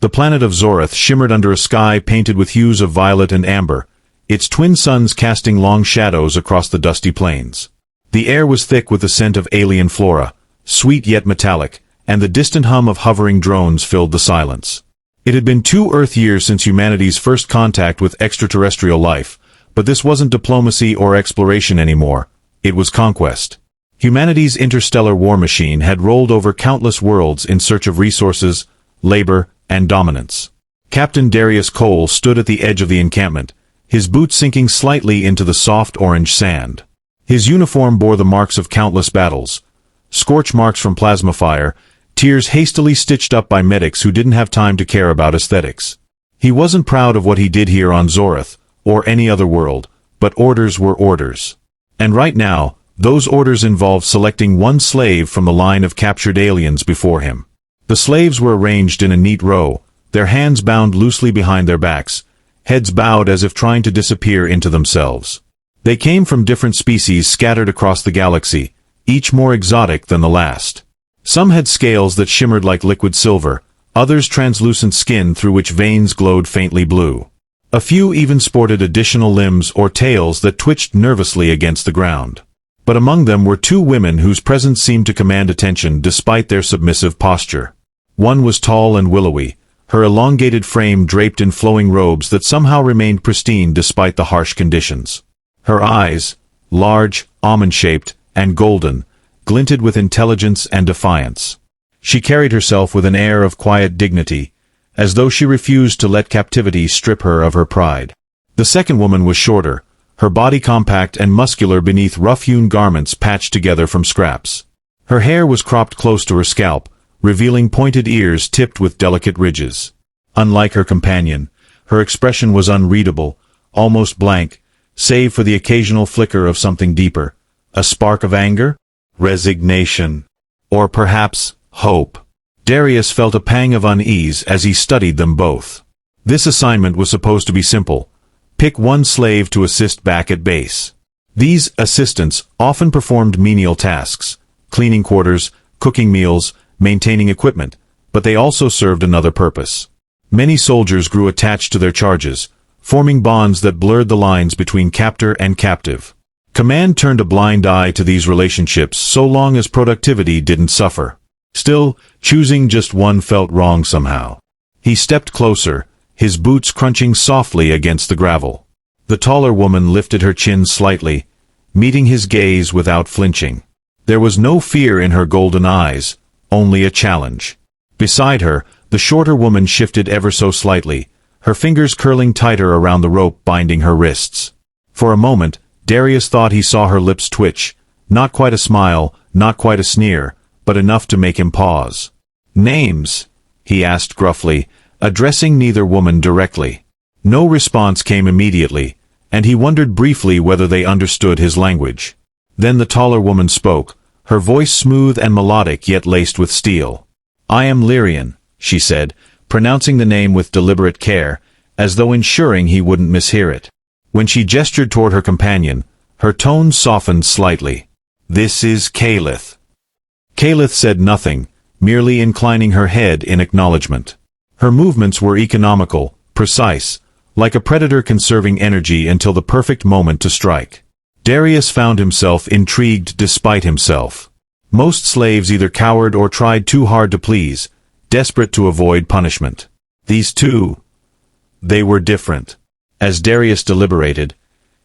The planet of Zoreth shimmered under a sky painted with hues of violet and amber, its twin suns casting long shadows across the dusty plains. The air was thick with the scent of alien flora, sweet yet metallic, and the distant hum of hovering drones filled the silence. It had been 2 Earth years since humanity's first contact with extraterrestrial life, but this wasn't diplomacy or exploration anymore, it was conquest. Humanity's interstellar war machine had rolled over countless worlds in search of resources, labor, and dominance. Captain Darius Cole stood at the edge of the encampment, his boots sinking slightly into the soft orange sand. His uniform bore the marks of countless battles, scorch marks from plasma fire, tears hastily stitched up by medics who didn't have time to care about aesthetics. He wasn't proud of what he did here on Zoreth, or any other world, but orders were orders. And right now, those orders involved selecting one slave from the line of captured aliens before him. The slaves were arranged in a neat row, their hands bound loosely behind their backs, heads bowed as if trying to disappear into themselves. They came from different species scattered across the galaxy, each more exotic than the last. Some had scales that shimmered like liquid silver, others translucent skin through which veins glowed faintly blue. A few even sported additional limbs or tails that twitched nervously against the ground. But among them were 2 women whose presence seemed to command attention despite their submissive posture. One was tall and willowy, her elongated frame draped in flowing robes that somehow remained pristine despite the harsh conditions. Her eyes, large, almond-shaped, and golden, glinted with intelligence and defiance. She carried herself with an air of quiet dignity, as though she refused to let captivity strip her of her pride. The second woman was shorter, her body compact and muscular beneath rough-hewn garments patched together from scraps. Her hair was cropped close to her scalp, revealing pointed ears tipped with delicate ridges. Unlike her companion, her expression was unreadable, almost blank, save for the occasional flicker of something deeper, a spark of anger, resignation, or perhaps hope. Darius felt a pang of unease as he studied them both. This assignment was supposed to be simple. Pick one slave to assist back at base. These assistants often performed menial tasks, cleaning quarters, cooking meals, maintaining equipment, but they also served another purpose. Many soldiers grew attached to their charges, forming bonds that blurred the lines between captor and captive. Command turned a blind eye to these relationships so long as productivity didn't suffer. Still, choosing just one felt wrong somehow. He stepped closer, his boots crunching softly against the gravel. The taller woman lifted her chin slightly, meeting his gaze without flinching. There was no fear in her golden eyes, only a challenge. Beside her, the shorter woman shifted ever so slightly, her fingers curling tighter around the rope binding her wrists. For a moment, Darius thought he saw her lips twitch, not quite a smile, not quite a sneer, but enough to make him pause. "Names?" he asked gruffly, addressing neither woman directly. No response came immediately, and he wondered briefly whether they understood his language. Then the taller woman spoke, her voice smooth and melodic yet laced with steel. "I am Lyrian," she said, pronouncing the name with deliberate care, as though ensuring he wouldn't mishear it. When she gestured toward her companion, her tone softened slightly. "This is Calith." Calith said nothing, merely inclining her head in acknowledgement. Her movements were economical, precise, like a predator conserving energy until the perfect moment to strike. Darius found himself intrigued despite himself. Most slaves either cowered or tried too hard to please, desperate to avoid punishment. These two, they were different. As Darius deliberated,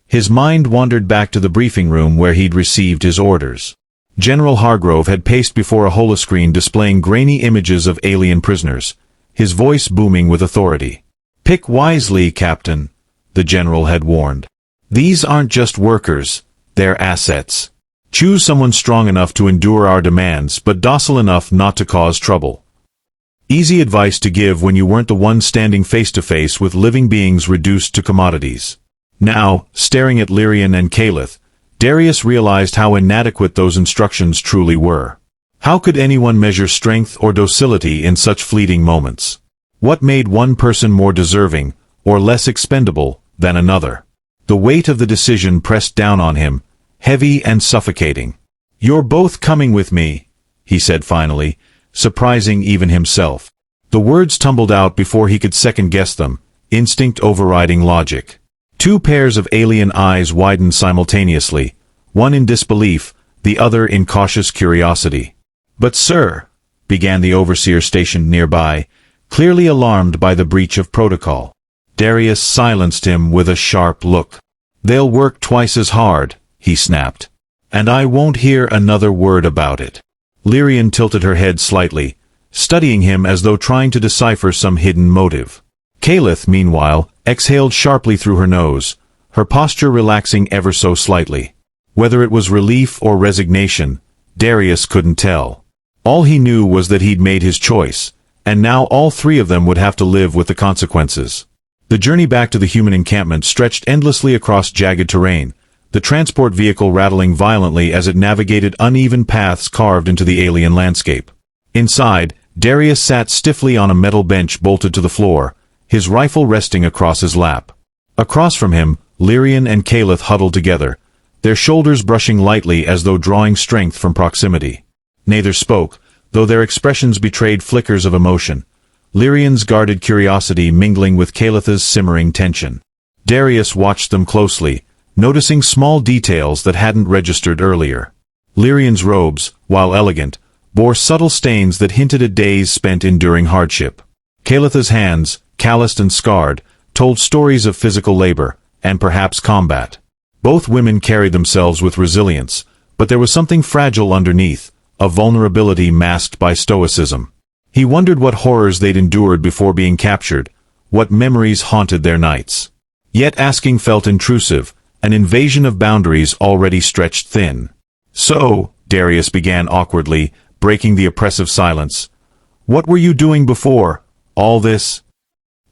his mind wandered back to the briefing room where he'd received his orders. General Hargrove had paced before a holoscreen displaying grainy images of alien prisoners, his voice booming with authority. "Pick wisely, Captain," the general had warned. "These aren't just workers, they're assets. Choose someone strong enough to endure our demands but docile enough not to cause trouble." Easy advice to give when you weren't the one standing face-to-face with living beings reduced to commodities. Now, staring at Lyrian and Calith, Darius realized how inadequate those instructions truly were. How could anyone measure strength or docility in such fleeting moments? What made one person more deserving, or less expendable, than another? The weight of the decision pressed down on him, heavy and suffocating. "You're both coming with me," he said finally, surprising even himself. The words tumbled out before he could second-guess them, instinct overriding logic. Two pairs of alien eyes widened simultaneously, one in disbelief, the other in cautious curiosity. "But sir," began the overseer stationed nearby, clearly alarmed by the breach of protocol. Darius silenced him with a sharp look. "They'll work twice as hard," he snapped. "And I won't hear another word about it." Lyrian tilted her head slightly, studying him as though trying to decipher some hidden motive. Kalith, meanwhile, exhaled sharply through her nose, her posture relaxing ever so slightly. Whether it was relief or resignation, Darius couldn't tell. All he knew was that he'd made his choice, and now all three of them would have to live with the consequences. The journey back to the human encampment stretched endlessly across jagged terrain, the transport vehicle rattling violently as it navigated uneven paths carved into the alien landscape. Inside, Darius sat stiffly on a metal bench bolted to the floor, his rifle resting across his lap. Across from him, Lyrian and Kalith huddled together, their shoulders brushing lightly as though drawing strength from proximity. Neither spoke, though their expressions betrayed flickers of emotion, Lyrian's guarded curiosity mingling with Kalith's simmering tension. Darius watched them closely, noticing small details that hadn't registered earlier. Lyrian's robes, while elegant, bore subtle stains that hinted at days spent enduring hardship. Kalith's hands, calloused and scarred, told stories of physical labor, and perhaps combat. Both women carried themselves with resilience, but there was something fragile underneath, a vulnerability masked by stoicism. He wondered what horrors they'd endured before being captured, what memories haunted their nights. Yet asking felt intrusive, an invasion of boundaries already stretched thin. "So," Darius began awkwardly, breaking the oppressive silence, "what were you doing before all this?"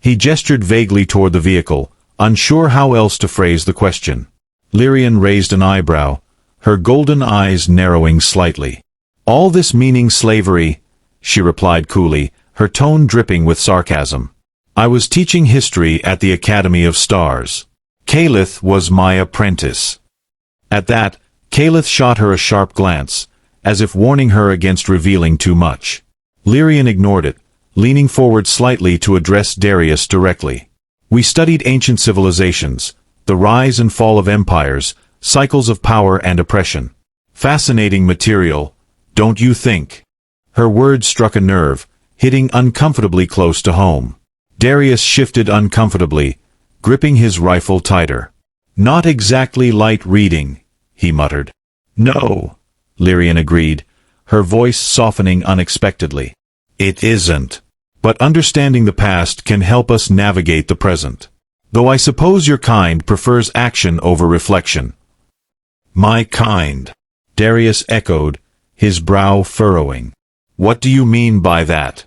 He gestured vaguely toward the vehicle, unsure how else to phrase the question. Lyrian raised an eyebrow, her golden eyes narrowing slightly. "All this meaning slavery," she replied coolly, her tone dripping with sarcasm. "I was teaching history at the Academy of Stars. Kalith was my apprentice." At that, Kalith shot her a sharp glance, as if warning her against revealing too much. Lyrian ignored it, leaning forward slightly to address Darius directly. "We studied ancient civilizations, the rise and fall of empires, cycles of power and oppression. Fascinating material, don't you think?" Her words struck a nerve, hitting uncomfortably close to home. Darius shifted uncomfortably, gripping his rifle tighter. "Not exactly light reading," he muttered. "No," Lyrian agreed, her voice softening unexpectedly. "It isn't. But understanding the past can help us navigate the present. Though I suppose your kind prefers action over reflection." "My kind," Darius echoed, his brow furrowing. "What do you mean by that?"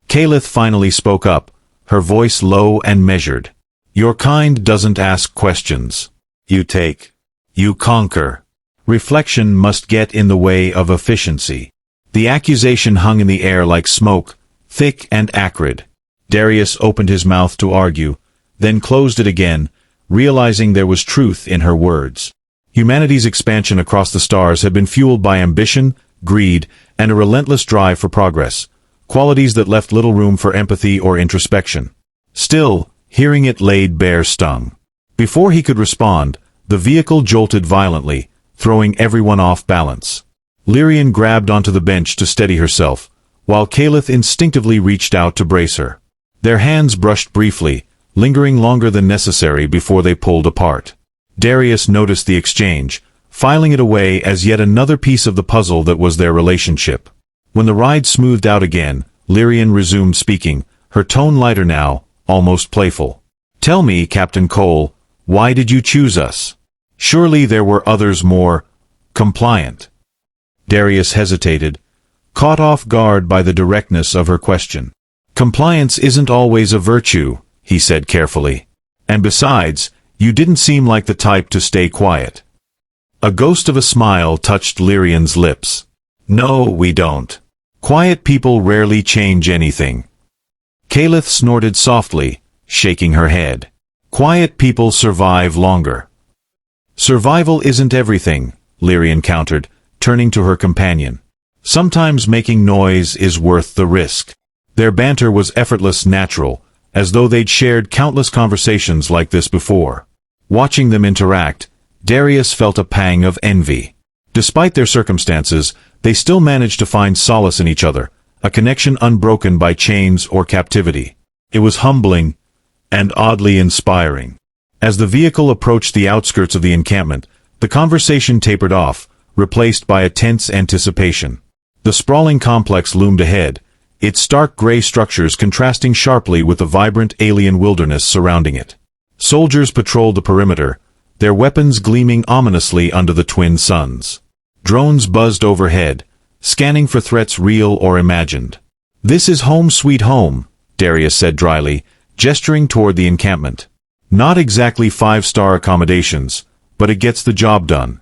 Kalith finally spoke up, her voice low and measured. "Your kind doesn't ask questions. You take. You conquer. Reflection must get in the way of efficiency." The accusation hung in the air like smoke, thick and acrid. Darius opened his mouth to argue, then closed it again, realizing there was truth in her words. Humanity's expansion across the stars had been fueled by ambition, greed, and a relentless drive for progress, qualities that left little room for empathy or introspection. Still, hearing it laid bare stung. Before he could respond, the vehicle jolted violently, throwing everyone off balance. Lyrian grabbed onto the bench to steady herself, while Kalith instinctively reached out to brace her. Their hands brushed briefly, lingering longer than necessary before they pulled apart. Darius noticed the exchange, filing it away as yet another piece of the puzzle that was their relationship. When the ride smoothed out again, Lyrian resumed speaking, her tone lighter now, almost playful. "Tell me, Captain Cole, why did you choose us? Surely there were others more compliant." Darius hesitated, caught off guard by the directness of her question. "Compliance isn't always a virtue," he said carefully. "And besides, you didn't seem like the type to stay quiet." A ghost of a smile touched Lyrian's lips. "No, we don't. Quiet people rarely change anything." Kalith snorted softly, shaking her head. "Quiet people survive longer." "Survival isn't everything," Lyrian countered, turning to her companion. "Sometimes making noise is worth the risk." Their banter was effortless, natural, as though they'd shared countless conversations like this before. Watching them interact, Darius felt a pang of envy. Despite their circumstances, they still managed to find solace in each other, a connection unbroken by chains or captivity. It was humbling and oddly inspiring. As the vehicle approached the outskirts of the encampment, the conversation tapered off, replaced by a tense anticipation. The sprawling complex loomed ahead, its stark gray structures contrasting sharply with the vibrant alien wilderness surrounding it. Soldiers patrolled the perimeter, their weapons gleaming ominously under the twin suns. Drones buzzed overhead, scanning for threats real or imagined. "This is home sweet home," Darius said dryly, gesturing toward the encampment. "Not exactly five-star accommodations, but it gets the job done."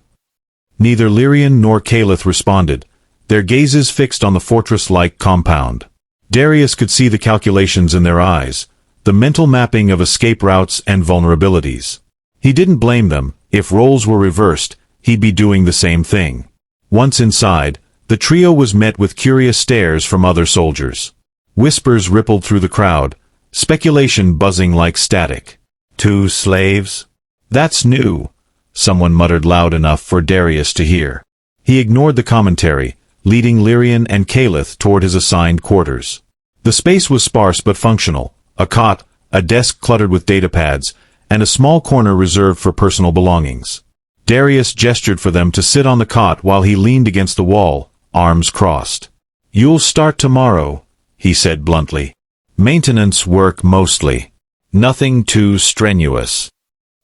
Neither Lyrian nor Caliph responded, their gazes fixed on the fortress-like compound. Darius could see the calculations in their eyes, the mental mapping of escape routes and vulnerabilities. He didn't blame them. If roles were reversed, he'd be doing the same thing. Once inside, the trio was met with curious stares from other soldiers. Whispers rippled through the crowd, speculation buzzing like static. "Two slaves? That's new," someone muttered loud enough for Darius to hear. He ignored the commentary, leading Lyrian and Caliph toward his assigned quarters. The space was sparse but functional, a cot, a desk cluttered with datapads, and a small corner reserved for personal belongings. Darius gestured for them to sit on the cot while he leaned against the wall, arms crossed. "You'll start tomorrow," he said bluntly. "Maintenance work mostly. Nothing too strenuous."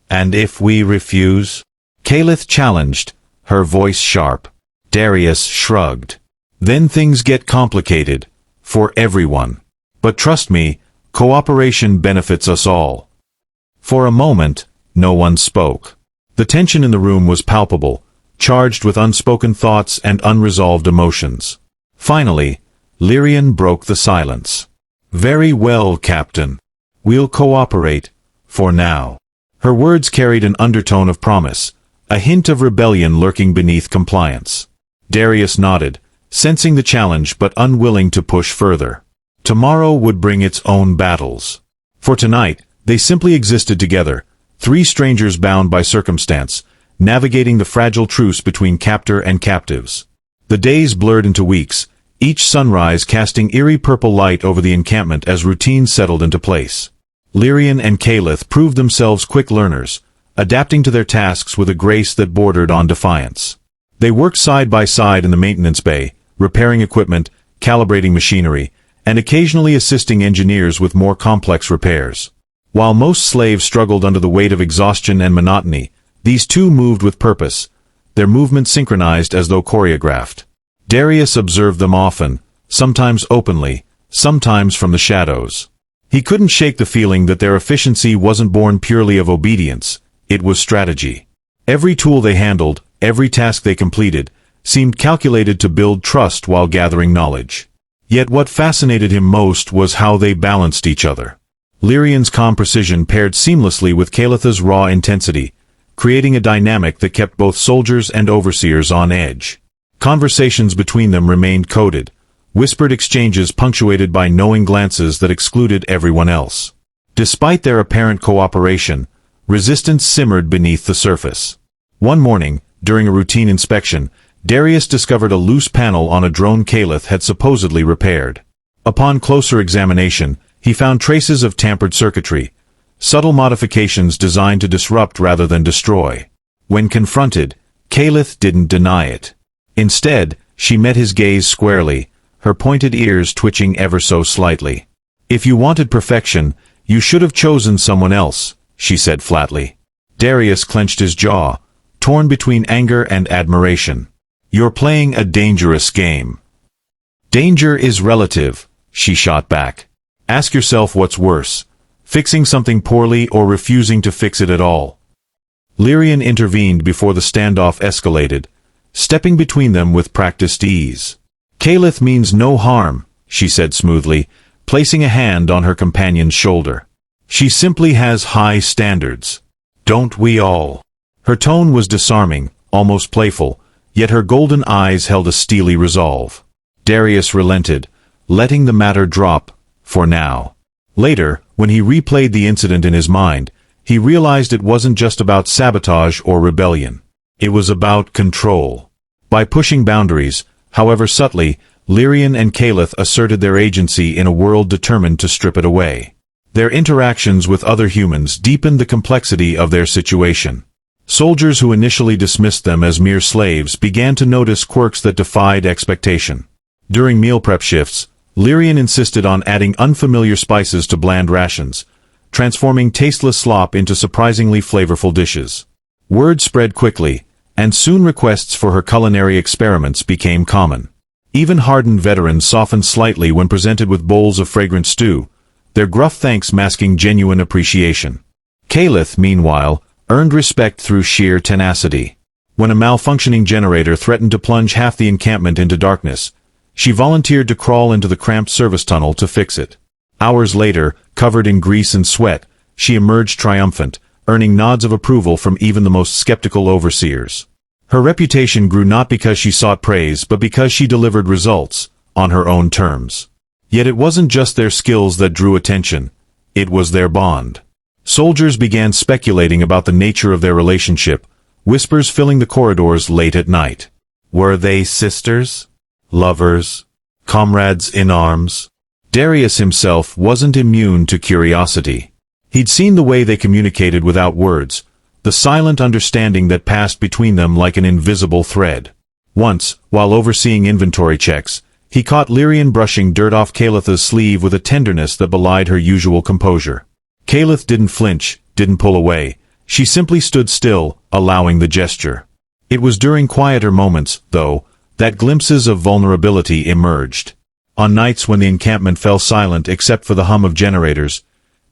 "And if we refuse?" Caliph challenged, her voice sharp. Darius shrugged. "Then things get complicated. For everyone. But trust me, cooperation benefits us all." For a moment, no one spoke. The tension in the room was palpable, charged with unspoken thoughts and unresolved emotions. Finally, Lyrian broke the silence. "Very well, Captain. We'll cooperate, for now." Her words carried an undertone of promise, a hint of rebellion lurking beneath compliance. Darius nodded, sensing the challenge but unwilling to push further. Tomorrow would bring its own battles. For tonight, they simply existed together, three strangers bound by circumstance, navigating the fragile truce between captor and captives. The days blurred into weeks, each sunrise casting eerie purple light over the encampment as routine settled into place. Lyrian and Caliph proved themselves quick learners, adapting to their tasks with a grace that bordered on defiance. They worked side by side in the maintenance bay, repairing equipment, calibrating machinery, and occasionally assisting engineers with more complex repairs. While most slaves struggled under the weight of exhaustion and monotony, these two moved with purpose, their movements synchronized as though choreographed. Darius observed them often, sometimes openly, sometimes from the shadows. He couldn't shake the feeling that their efficiency wasn't born purely of obedience, it was strategy. Every tool they handled, every task they completed, seemed calculated to build trust while gathering knowledge. Yet what fascinated him most was how they balanced each other. Lyrian's calm precision paired seamlessly with Caliph's raw intensity, creating a dynamic that kept both soldiers and overseers on edge. Conversations between them remained coded, whispered exchanges punctuated by knowing glances that excluded everyone else. Despite their apparent cooperation, resistance simmered beneath the surface. One morning, during a routine inspection, Darius discovered a loose panel on a drone Caliph had supposedly repaired. Upon closer examination, he found traces of tampered circuitry, subtle modifications designed to disrupt rather than destroy. When confronted, Caliph didn't deny it. Instead, she met his gaze squarely, her pointed ears twitching ever so slightly. "If you wanted perfection, you should have chosen someone else," she said flatly. Darius clenched his jaw, torn between anger and admiration. "You're playing a dangerous game." "Danger is relative," she shot back. "Ask yourself what's worse, fixing something poorly or refusing to fix it at all." Lyrian intervened before the standoff escalated, stepping between them with practiced ease. "Caliph means no harm," she said smoothly, placing a hand on her companion's shoulder. "She simply has high standards. Don't we all?" Her tone was disarming, almost playful, yet her golden eyes held a steely resolve. Darius relented, letting the matter drop, for now. Later, when he replayed the incident in his mind, he realized it wasn't just about sabotage or rebellion. It was about control. By pushing boundaries, however subtly, Lyrian and Calith asserted their agency in a world determined to strip it away. Their interactions with other humans deepened the complexity of their situation. Soldiers who initially dismissed them as mere slaves began to notice quirks that defied expectation. During meal prep shifts, Lyrian insisted on adding unfamiliar spices to bland rations, transforming tasteless slop into surprisingly flavorful dishes. Word spread quickly, and soon requests for her culinary experiments became common. Even hardened veterans softened slightly when presented with bowls of fragrant stew, their gruff thanks masking genuine appreciation. Calith, meanwhile, earned respect through sheer tenacity. When a malfunctioning generator threatened to plunge half the encampment into darkness, she volunteered to crawl into the cramped service tunnel to fix it. Hours later, covered in grease and sweat, she emerged triumphant, earning nods of approval from even the most skeptical overseers. Her reputation grew not because she sought praise but because she delivered results, on her own terms. Yet it wasn't just their skills that drew attention, it was their bond. Soldiers began speculating about the nature of their relationship, whispers filling the corridors late at night. Were they sisters? Lovers? Comrades in arms? Darius himself wasn't immune to curiosity. He'd seen the way they communicated without words, the silent understanding that passed between them like an invisible thread. Once, while overseeing inventory checks, he caught Lyrian brushing dirt off Calith's sleeve with a tenderness that belied her usual composure. Calith didn't flinch, didn't pull away. She simply stood still, allowing the gesture. It was during quieter moments, though, that glimpses of vulnerability emerged. On nights when the encampment fell silent except for the hum of generators,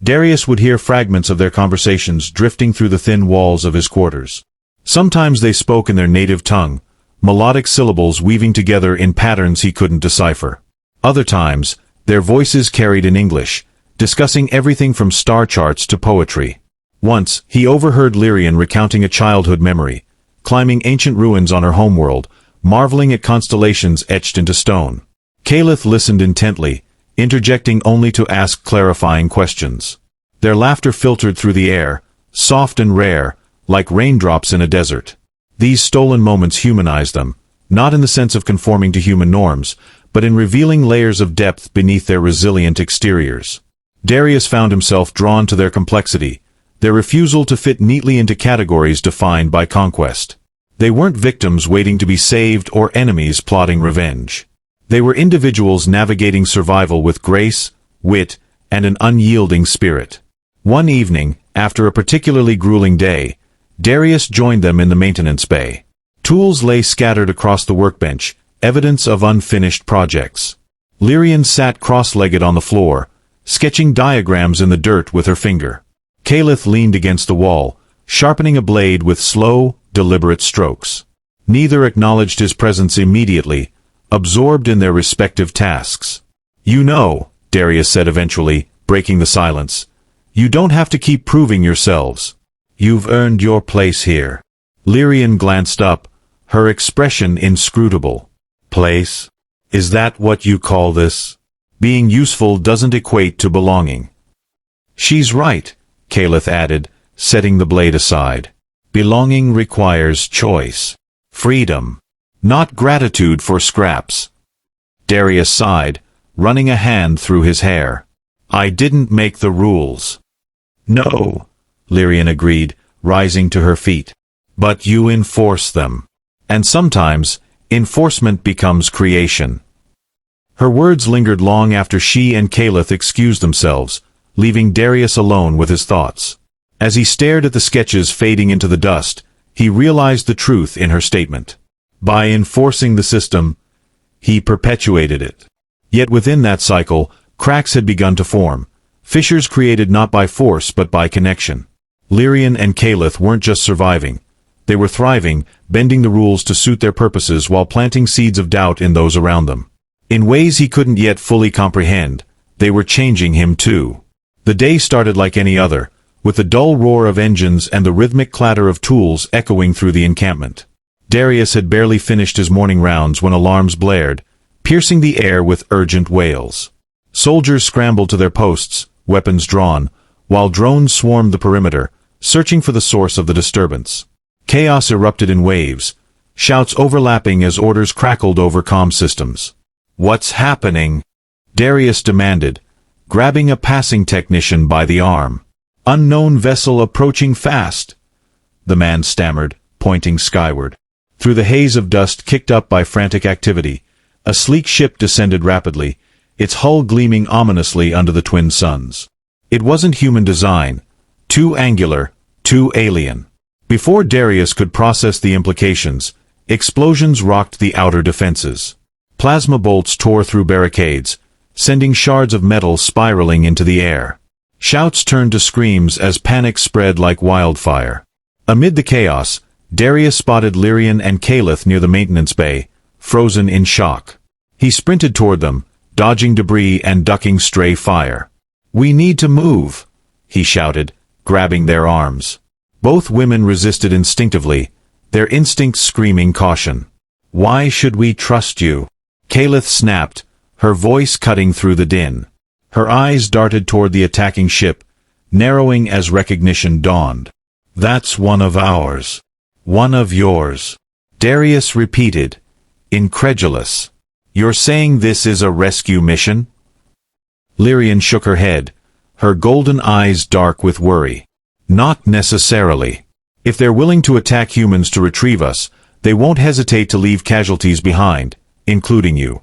Darius would hear fragments of their conversations drifting through the thin walls of his quarters. Sometimes they spoke in their native tongue, melodic syllables weaving together in patterns he couldn't decipher. Other times, their voices carried in English, discussing everything from star charts to poetry. Once, he overheard Lyrian recounting a childhood memory, climbing ancient ruins on her homeworld, marveling at constellations etched into stone. Calith listened intently, interjecting only to ask clarifying questions. Their laughter filtered through the air, soft and rare, like raindrops in a desert. These stolen moments humanized them, not in the sense of conforming to human norms, but in revealing layers of depth beneath their resilient exteriors. Darius found himself drawn to their complexity, their refusal to fit neatly into categories defined by conquest. They weren't victims waiting to be saved or enemies plotting revenge. They were individuals navigating survival with grace, wit, and an unyielding spirit. One evening, after a particularly grueling day, Darius joined them in the maintenance bay. Tools lay scattered across the workbench, evidence of unfinished projects. Lyrian sat cross-legged on the floor, sketching diagrams in the dirt with her finger. Calith leaned against the wall, sharpening a blade with slow, deliberate strokes. Neither acknowledged his presence immediately, absorbed in their respective tasks. "You know," Darius said eventually, breaking the silence, "you don't have to keep proving yourselves. You've earned your place here." Lyrian glanced up, her expression inscrutable. "Place? Is that what you call this? Being useful doesn't equate to belonging." "She's right," Calith added, setting the blade aside. "Belonging requires choice. Freedom. Not gratitude for scraps." Darius sighed, running a hand through his hair. "I didn't make the rules." "No," Lyrian agreed, rising to her feet. "But you enforce them. And sometimes, enforcement becomes creation." Her words lingered long after she and Calith excused themselves, leaving Darius alone with his thoughts. As he stared at the sketches fading into the dust, he realized the truth in her statement. By enforcing the system, he perpetuated it. Yet within that cycle, cracks had begun to form, fissures created not by force but by connection. Lyrian and Calith weren't just surviving. They were thriving, bending the rules to suit their purposes while planting seeds of doubt in those around them. In ways he couldn't yet fully comprehend, they were changing him too. The day started like any other, with the dull roar of engines and the rhythmic clatter of tools echoing through the encampment. Darius had barely finished his morning rounds when alarms blared, piercing the air with urgent wails. Soldiers scrambled to their posts, weapons drawn, while drones swarmed the perimeter, searching for the source of the disturbance. Chaos erupted in waves, shouts overlapping as orders crackled over comm systems. "What's happening?" Darius demanded, grabbing a passing technician by the arm. "Unknown vessel approaching fast," the man stammered, pointing skyward. Through the haze of dust kicked up by frantic activity, a sleek ship descended rapidly, its hull gleaming ominously under the twin suns. It wasn't human design, too angular, too alien. Before Darius could process the implications, explosions rocked the outer defenses. Plasma bolts tore through barricades, sending shards of metal spiraling into the air. Shouts turned to screams as panic spread like wildfire. Amid the chaos, Darius spotted Lyrian and Caliph near the maintenance bay, frozen in shock. He sprinted toward them, dodging debris and ducking stray fire. "We need to move," he shouted, grabbing their arms. Both women resisted instinctively, their instincts screaming caution. "Why should we trust you?" Caliph snapped, her voice cutting through the din. Her eyes darted toward the attacking ship, narrowing as recognition dawned. "That's one of ours." "One of yours," Darius repeated, incredulous. "You're saying this is a rescue mission?" Lyrian shook her head, her golden eyes dark with worry. "Not necessarily. If they're willing to attack humans to retrieve us, they won't hesitate to leave casualties behind, including you."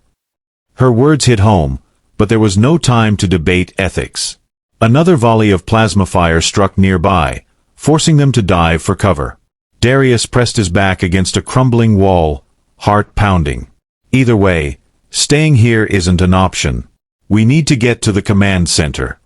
Her words hit home, but there was no time to debate ethics. Another volley of plasma fire struck nearby, forcing them to dive for cover. Darius pressed his back against a crumbling wall, heart pounding. "Either way, staying here isn't an option. We need to get to the command center."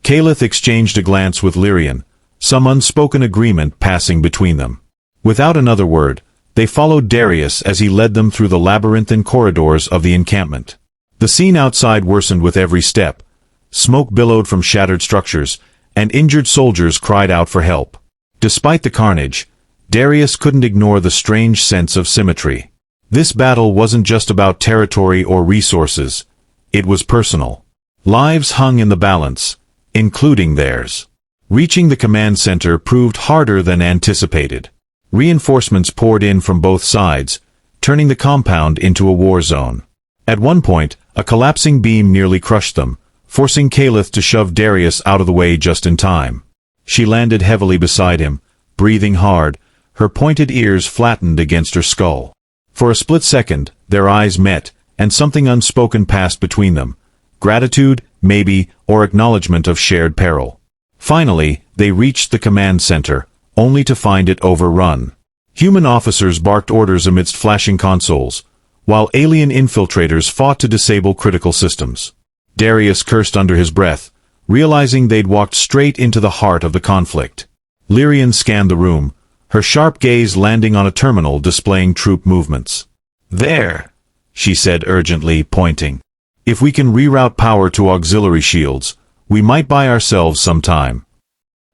Caliph exchanged a glance with Lyrian, some unspoken agreement passing between them. Without another word, they followed Darius as he led them through the labyrinthine corridors of the encampment. The scene outside worsened with every step. Smoke billowed from shattered structures, and injured soldiers cried out for help. Despite the carnage, Darius couldn't ignore the strange sense of symmetry. This battle wasn't just about territory or resources. It was personal. Lives hung in the balance, including theirs. Reaching the command center proved harder than anticipated. Reinforcements poured in from both sides, turning the compound into a war zone. At one point, a collapsing beam nearly crushed them, forcing Caliph to shove Darius out of the way just in time. She landed heavily beside him, breathing hard, her pointed ears flattened against her skull. For a split second, their eyes met, and something unspoken passed between them. Gratitude, maybe, or acknowledgement of shared peril. Finally, they reached the command center, only to find it overrun. Human officers barked orders amidst flashing consoles, while alien infiltrators fought to disable critical systems. Darius cursed under his breath, realizing they'd walked straight into the heart of the conflict. Lyrian scanned the room, her sharp gaze landing on a terminal displaying troop movements. "There," she said urgently, pointing. "If we can reroute power to auxiliary shields, we might buy ourselves some time."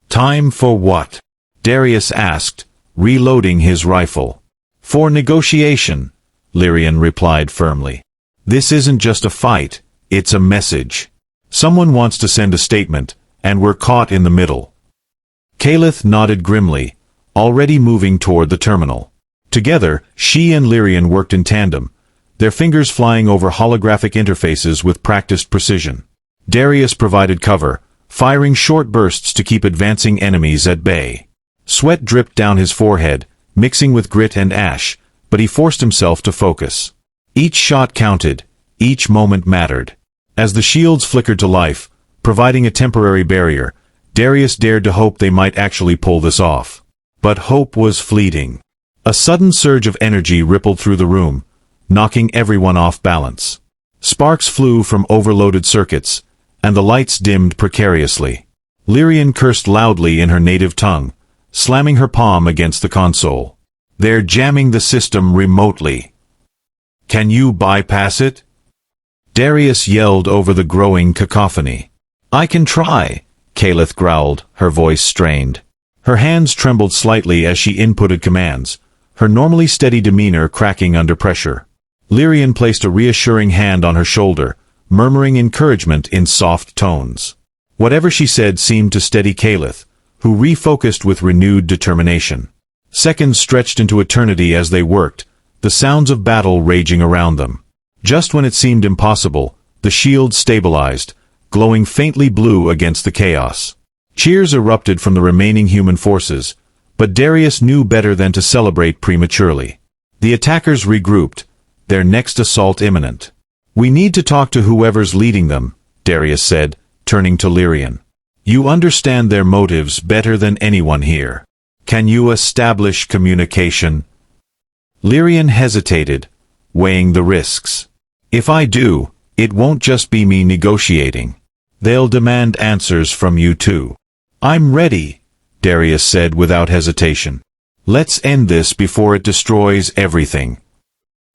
"Time for what?" Darius asked, reloading his rifle. "For negotiation," Lyrian replied firmly. "This isn't just a fight, it's a message. Someone wants to send a statement, and we're caught in the middle." Caliph nodded grimly, already moving toward the terminal. Together, she and Lyrian worked in tandem, their fingers flying over holographic interfaces with practiced precision. Darius provided cover, firing short bursts to keep advancing enemies at bay. Sweat dripped down his forehead, mixing with grit and ash, but he forced himself to focus. Each shot counted, each moment mattered. As the shields flickered to life, providing a temporary barrier, Darius dared to hope they might actually pull this off. But hope was fleeting. A sudden surge of energy rippled through the room, knocking everyone off balance. Sparks flew from overloaded circuits, and the lights dimmed precariously. Lyrian cursed loudly in her native tongue, slamming her palm against the console. "They're jamming the system remotely. Can you bypass it?" Darius yelled over the growing cacophony. "I can try," Caliph growled, her voice strained. Her hands trembled slightly as she inputted commands, her normally steady demeanor cracking under pressure. Lyrian placed a reassuring hand on her shoulder, murmuring encouragement in soft tones. Whatever she said seemed to steady Caliph, who refocused with renewed determination. Seconds stretched into eternity as they worked, the sounds of battle raging around them. Just when it seemed impossible, the shield stabilized, glowing faintly blue against the chaos. Cheers erupted from the remaining human forces, but Darius knew better than to celebrate prematurely. The attackers regrouped, their next assault imminent. "We need to talk to whoever's leading them," Darius said, turning to Lyrian. "You understand their motives better than anyone here. Can you establish communication?" Lyrian hesitated, weighing the risks. "If I do, it won't just be me negotiating. They'll demand answers from you too." "I'm ready," Darius said without hesitation. "Let's end this before it destroys everything."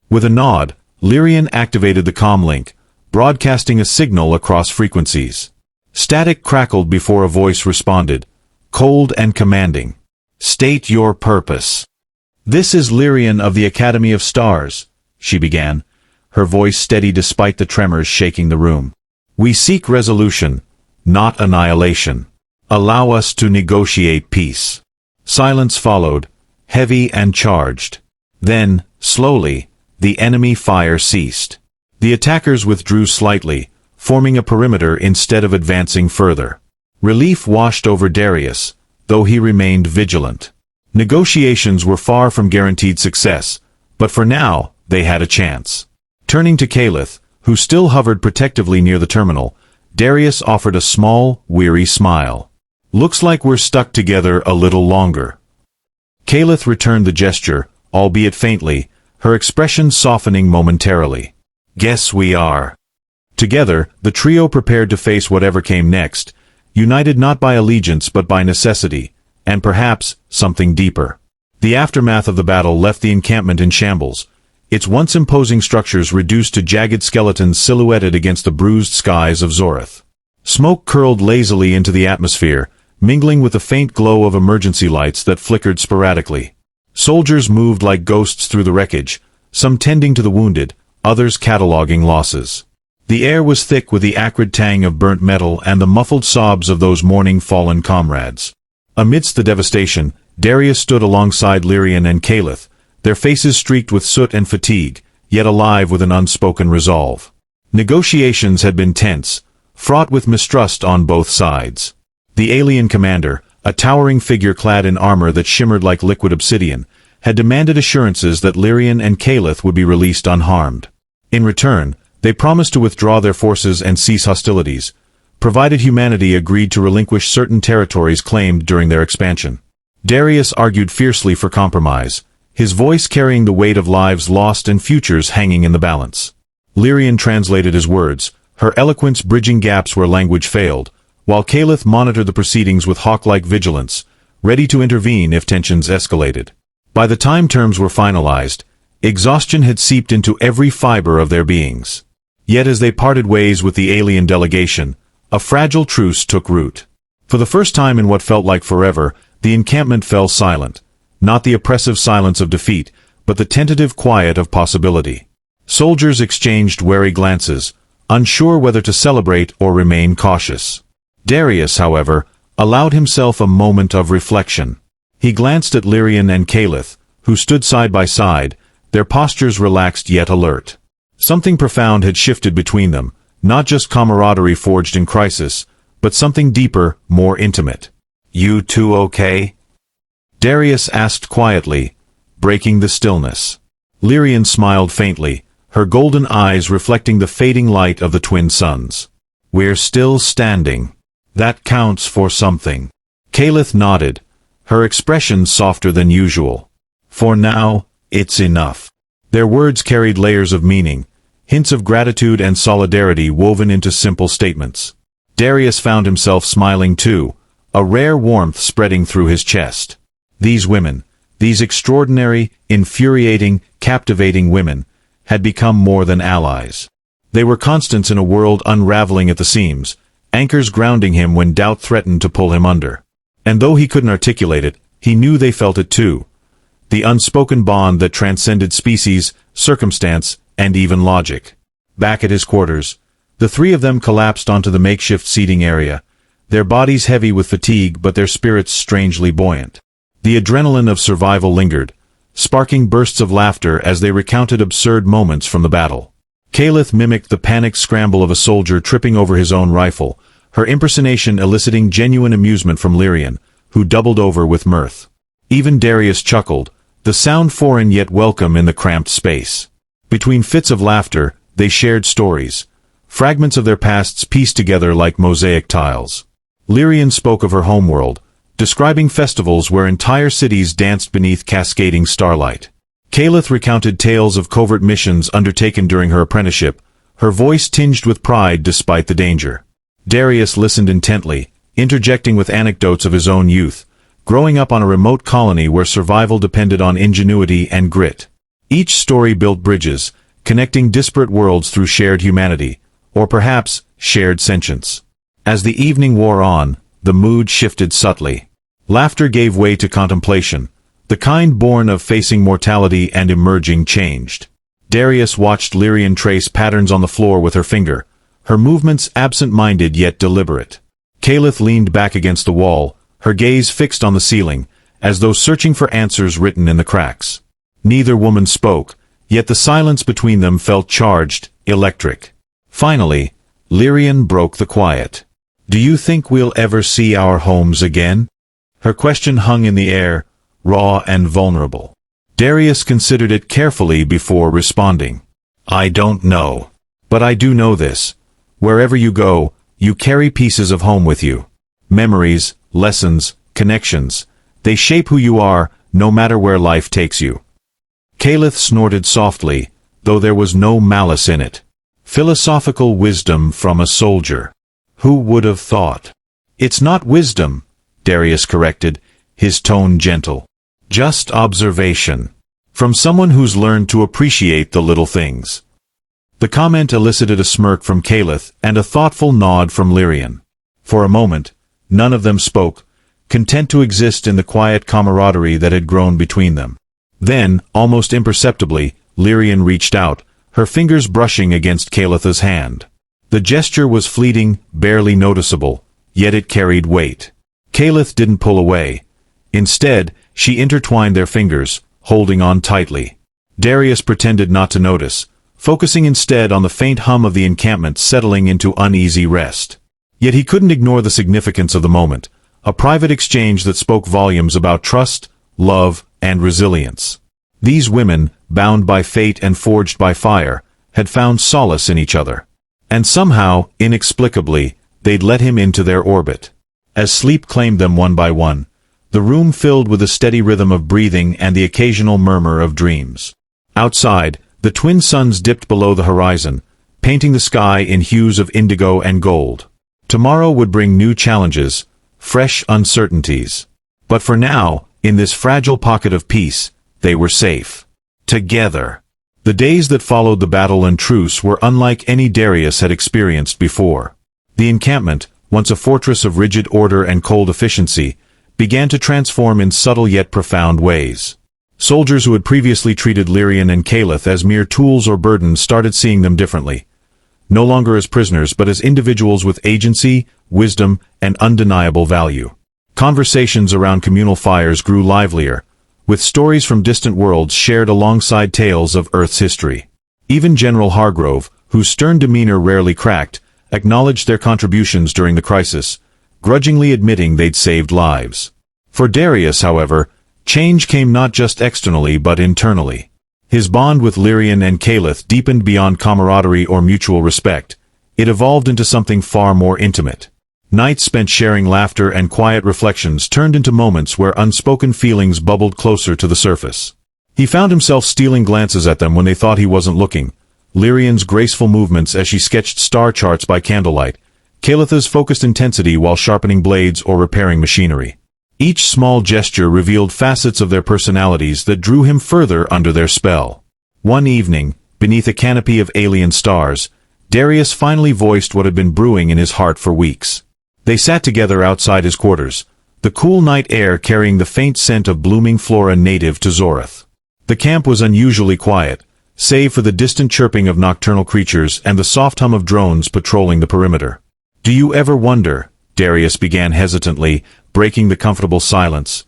With a nod, Lyrian activated the comlink, broadcasting a signal across frequencies. Static crackled before a voice responded, cold and commanding. "State your purpose." "This is Lyrian of the Academy of Stars," she began, her voice steady despite the tremors shaking the room. "We seek resolution, not annihilation. Allow us to negotiate peace." Silence followed, heavy and charged. Then, slowly, the enemy fire ceased. The attackers withdrew slightly, forming a perimeter instead of advancing further. Relief washed over Darius, though he remained vigilant. Negotiations were far from guaranteed success, but for now, they had a chance. Turning to Caliph, who still hovered protectively near the terminal, Darius offered a small, weary smile. "Looks like we're stuck together a little longer." Caliph returned the gesture, albeit faintly, her expression softening momentarily. "Guess we are." Together, the trio prepared to face whatever came next, united not by allegiance but by necessity, and perhaps something deeper. The aftermath of the battle left the encampment in shambles, its once imposing structures reduced to jagged skeletons silhouetted against the bruised skies of Zorith. Smoke curled lazily into the atmosphere, mingling with the faint glow of emergency lights that flickered sporadically. Soldiers moved like ghosts through the wreckage, some tending to the wounded, others cataloging losses. The air was thick with the acrid tang of burnt metal and the muffled sobs of those mourning fallen comrades. Amidst the devastation, Darius stood alongside Lyrian and Caliph, their faces streaked with soot and fatigue, yet alive with an unspoken resolve. Negotiations had been tense, fraught with mistrust on both sides. The alien commander, a towering figure clad in armor that shimmered like liquid obsidian, had demanded assurances that Lyrian and Caliph would be released unharmed. In return, they promised to withdraw their forces and cease hostilities, provided humanity agreed to relinquish certain territories claimed during their expansion. Darius argued fiercely for compromise, his voice carrying the weight of lives lost and futures hanging in the balance. Lyrian translated his words, her eloquence bridging gaps where language failed, while Caliph monitored the proceedings with hawk-like vigilance, ready to intervene if tensions escalated. By the time terms were finalized, exhaustion had seeped into every fiber of their beings. Yet as they parted ways with the alien delegation, a fragile truce took root. For the first time in what felt like forever, the encampment fell silent, not the oppressive silence of defeat, but the tentative quiet of possibility. Soldiers exchanged wary glances, unsure whether to celebrate or remain cautious. Darius, however, allowed himself a moment of reflection. He glanced at Lyrian and Caliph, who stood side by side, their postures relaxed yet alert. Something profound had shifted between them, not just camaraderie forged in crisis, but something deeper, more intimate. "You two okay?" Darius asked quietly, breaking the stillness. Lyrian smiled faintly, her golden eyes reflecting the fading light of the twin suns. "We're still standing. That counts for something." Caliph nodded, her expression softer than usual. "For now, it's enough." Their words carried layers of meaning, hints of gratitude and solidarity woven into simple statements. Darius found himself smiling too, a rare warmth spreading through his chest. These women, these extraordinary, infuriating, captivating women, had become more than allies. They were constants in a world unraveling at the seams, anchors grounding him when doubt threatened to pull him under. And though he couldn't articulate it, he knew they felt it too. The unspoken bond that transcended species, circumstance, and even logic. Back at his quarters, The three of them collapsed onto the makeshift seating area, their bodies heavy with fatigue but their spirits strangely buoyant. The adrenaline of survival lingered, sparking bursts of laughter as they recounted absurd moments from the battle. Kalith mimicked the panicked scramble of a soldier tripping over his own rifle, her impersonation eliciting genuine amusement from Lyrian, who doubled over with mirth. Even Darius chuckled, the sound foreign yet welcome in the cramped space. Between fits of laughter, they shared stories, fragments of their pasts pieced together like mosaic tiles. Lyrian spoke of her homeworld, describing festivals where entire cities danced beneath cascading starlight. Kalith recounted tales of covert missions undertaken during her apprenticeship, her voice tinged with pride despite the danger. Darius listened intently, interjecting with anecdotes of his own youth, growing up on a remote colony where survival depended on ingenuity and grit. Each story built bridges, connecting disparate worlds through shared humanity, or perhaps shared sentience. As the evening wore on, the mood shifted subtly. Laughter gave way to contemplation, the kind born of facing mortality and emerging changed. Darius watched Lyrian trace patterns on the floor with her finger, her movements absent-minded yet deliberate. Kalith leaned back against the wall, her gaze fixed on the ceiling, as though searching for answers written in the cracks. Neither woman spoke, yet the silence between them felt charged, electric. Finally, Lyrian broke the quiet. "Do you think we'll ever see our homes again?" Her question hung in the air, raw and vulnerable. Darius considered it carefully before responding. "I don't know. But I do know this. Wherever you go, you carry pieces of home with you. Memories, lessons, connections. They shape who you are, no matter where life takes you." Kalith snorted softly, though there was no malice in it. Philosophical wisdom from a soldier. Who would have thought? "It's not wisdom," Darius corrected, his tone gentle. "Just observation. From someone who's learned to appreciate the little things." The comment elicited a smirk from Kalith and a thoughtful nod from Lyrian. For a moment, none of them spoke, content to exist in the quiet camaraderie that had grown between them. Then, almost imperceptibly, Lyrian reached out, her fingers brushing against Kalith's hand. The gesture was fleeting, barely noticeable, yet it carried weight. Kalith didn't pull away. Instead, she intertwined their fingers, holding on tightly. Darius pretended not to notice, focusing instead on the faint hum of the encampment settling into uneasy rest. Yet he couldn't ignore the significance of the moment, a private exchange that spoke volumes about trust, love, and resilience. These women, bound by fate and forged by fire, had found solace in each other. And somehow, inexplicably, they'd let him into their orbit. As sleep claimed them one by one, the room filled with a steady rhythm of breathing and the occasional murmur of dreams. Outside, the twin suns dipped below the horizon, painting the sky in hues of indigo and gold. Tomorrow would bring new challenges, fresh uncertainties. But for now, in this fragile pocket of peace, they were safe. Together. The days that followed the battle and truce were unlike any Darius had experienced before. The encampment, once a fortress of rigid order and cold efficiency, began to transform in subtle yet profound ways. Soldiers who had previously treated Lyrian and Kalith as mere tools or burdens started seeing them differently. No longer as prisoners but as individuals with agency, wisdom, and undeniable value. Conversations around communal fires grew livelier, with stories from distant worlds shared alongside tales of Earth's history. Even General Hargrove, whose stern demeanor rarely cracked, acknowledged their contributions during the crisis, grudgingly admitting they'd saved lives. For Darius, however, change came not just externally but internally. His bond with Lyrian and Kalith deepened beyond camaraderie or mutual respect. It evolved into something far more intimate. Nights spent sharing laughter and quiet reflections turned into moments where unspoken feelings bubbled closer to the surface. He found himself stealing glances at them when they thought he wasn't looking. Lyrian's graceful movements as she sketched star charts by candlelight, Kalith's focused intensity while sharpening blades or repairing machinery. Each small gesture revealed facets of their personalities that drew him further under their spell. One evening, beneath a canopy of alien stars, Darius finally voiced what had been brewing in his heart for weeks. They sat together outside his quarters, the cool night air carrying the faint scent of blooming flora native to Zorath. The camp was unusually quiet, save for the distant chirping of nocturnal creatures and the soft hum of drones patrolling the perimeter. "Do you ever wonder," Darius began hesitantly, breaking the comfortable silence,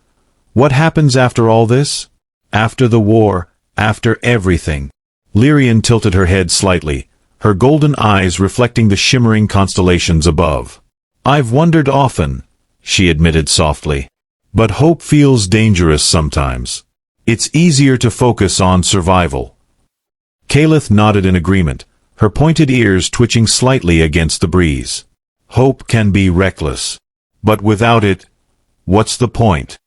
"what happens after all this? After the war, after everything?" Lyrian tilted her head slightly, her golden eyes reflecting the shimmering constellations above. "I've wondered often," she admitted softly. "But hope feels dangerous sometimes. It's easier to focus on survival." Kalith nodded in agreement, her pointed ears twitching slightly against the breeze. "Hope can be reckless. But without it, what's the point?"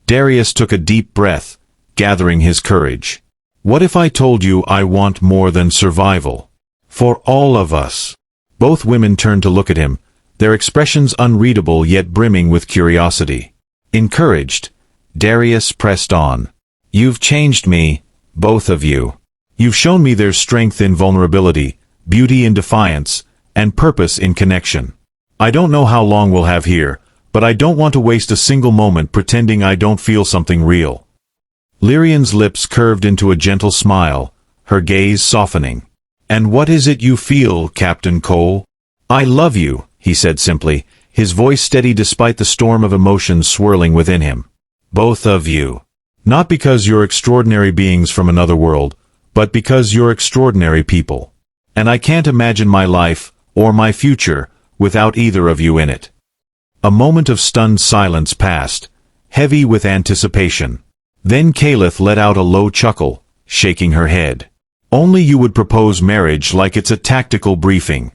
Darius took a deep breath, gathering his courage. "What if I told you I want more than survival? For all of us." Both women turned to look at him, their expressions unreadable yet brimming with curiosity. Encouraged, Darius pressed on. "You've changed me, both of you. You've shown me there's strength in vulnerability, beauty in defiance, and purpose in connection. I don't know how long we'll have here, but I don't want to waste a single moment pretending I don't feel something real." Lyrian's lips curved into a gentle smile, her gaze softening. "And what is it you feel, Captain Cole?" "I love you," he said simply, his voice steady despite the storm of emotions swirling within him. "Both of you. Not because you're extraordinary beings from another world, but because you're extraordinary people. And I can't imagine my life, or my future, without either of you in it." A moment of stunned silence passed, heavy with anticipation. Then Kalith let out a low chuckle, shaking her head. "Only you would propose marriage like it's a tactical briefing."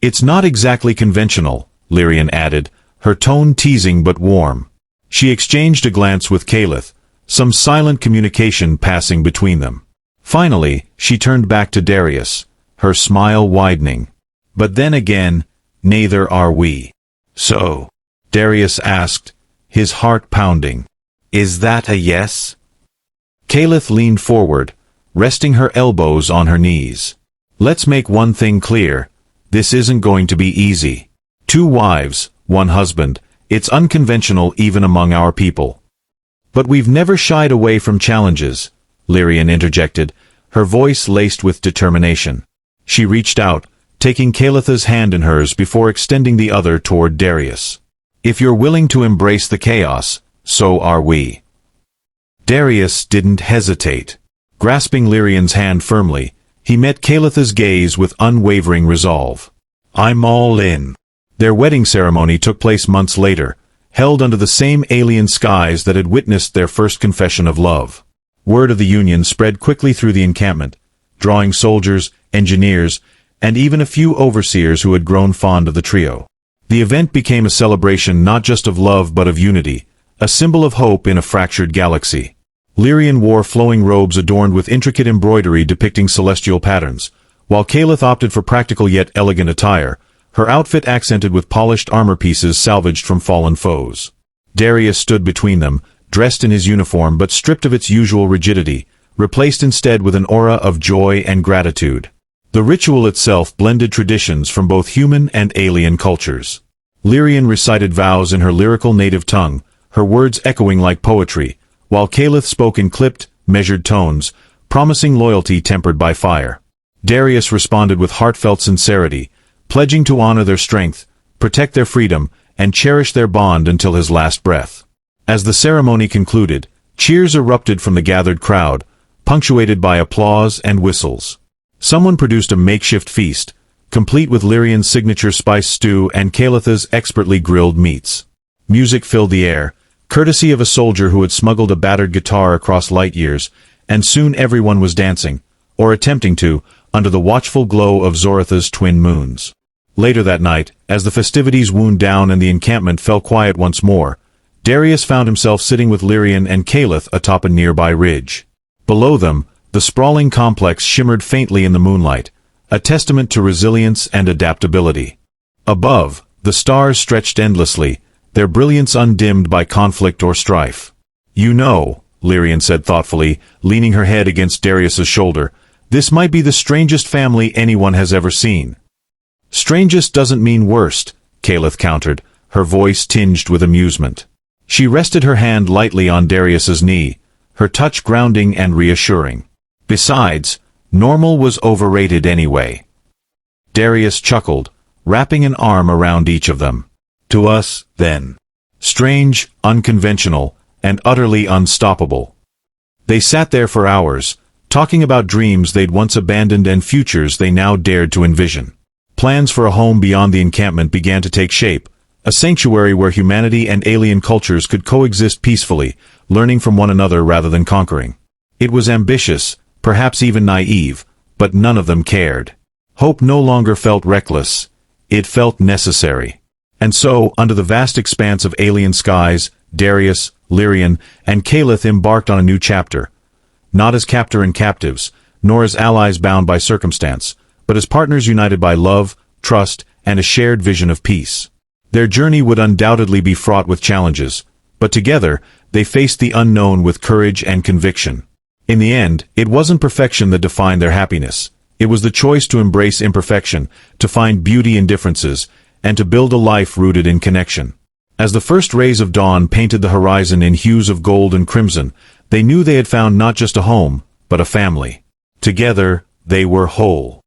"It's not exactly conventional," Lyrian added, her tone teasing but warm. She exchanged a glance with Kalith, some silent communication passing between them. Finally, she turned back to Darius, her smile widening. "But then again, neither are we." "So?" Darius asked, his heart pounding. "Is that a yes?" Kalith leaned forward, resting her elbows on her knees. "Let's make one thing clear. This isn't going to be easy. 2 wives, 1 husband, it's unconventional even among our people." "But we've never shied away from challenges," Lyrian interjected, her voice laced with determination. She reached out, taking Kalith's hand in hers before extending the other toward Darius. "If you're willing to embrace the chaos, so are we." Darius didn't hesitate. Grasping Lyrian's hand firmly, he met Kalith's gaze with unwavering resolve. "I'm all in." Their wedding ceremony took place months later, held under the same alien skies that had witnessed their first confession of love. Word of the union spread quickly through the encampment, drawing soldiers, engineers, and even a few overseers who had grown fond of the trio. The event became a celebration not just of love but of unity, a symbol of hope in a fractured galaxy. Lyrian wore flowing robes adorned with intricate embroidery depicting celestial patterns, while Kalith opted for practical yet elegant attire, her outfit accented with polished armor pieces salvaged from fallen foes. Darius stood between them, dressed in his uniform but stripped of its usual rigidity, replaced instead with an aura of joy and gratitude. The ritual itself blended traditions from both human and alien cultures. Lyrian recited vows in her lyrical native tongue, her words echoing like poetry, while Kalith spoke in clipped, measured tones, promising loyalty tempered by fire. Darius responded with heartfelt sincerity, pledging to honor their strength, protect their freedom, and cherish their bond until his last breath. As the ceremony concluded, cheers erupted from the gathered crowd, punctuated by applause and whistles. Someone produced a makeshift feast, complete with Lyrian's signature spiced stew and Kalith's expertly grilled meats. Music filled the air, courtesy of a soldier who had smuggled a battered guitar across light years, and soon everyone was dancing, or attempting to, under the watchful glow of Zoratha's twin moons. Later that night, as the festivities wound down and the encampment fell quiet once more, Darius found himself sitting with Lyrian and Kalith atop a nearby ridge. Below them, the sprawling complex shimmered faintly in the moonlight, a testament to resilience and adaptability. Above, the stars stretched endlessly, their brilliance undimmed by conflict or strife. "You know," Lyrian said thoughtfully, leaning her head against Darius's shoulder, "this might be the strangest family anyone has ever seen." "Strangest doesn't mean worst," Kalith countered, her voice tinged with amusement. She rested her hand lightly on Darius's knee, her touch grounding and reassuring. "Besides, Normal was overrated anyway. Darius chuckled, wrapping an arm around each of them. To us, then. Strange, unconventional, and utterly unstoppable. They sat there for hours, talking about dreams they'd once abandoned and futures they now dared to envision. Plans for a home beyond the encampment began to take shape, a sanctuary where humanity and alien cultures could coexist peacefully, learning from one another rather than conquering. It was ambitious, perhaps even naive, but none of them cared. Hope no longer felt reckless. It felt necessary. And so, under the vast expanse of alien skies, Darius, Lyrian, and Caliph embarked on a new chapter. Not as captor and captives, nor as allies bound by circumstance, but as partners united by love, trust, and a shared vision of peace. Their journey would undoubtedly be fraught with challenges, but together, they faced the unknown with courage and conviction. In the end, it wasn't perfection that defined their happiness. It was the choice to embrace imperfection, to find beauty in differences, and to build a life rooted in connection. As the first rays of dawn painted the horizon in hues of gold and crimson, they knew they had found not just a home, but a family. Together, they were whole.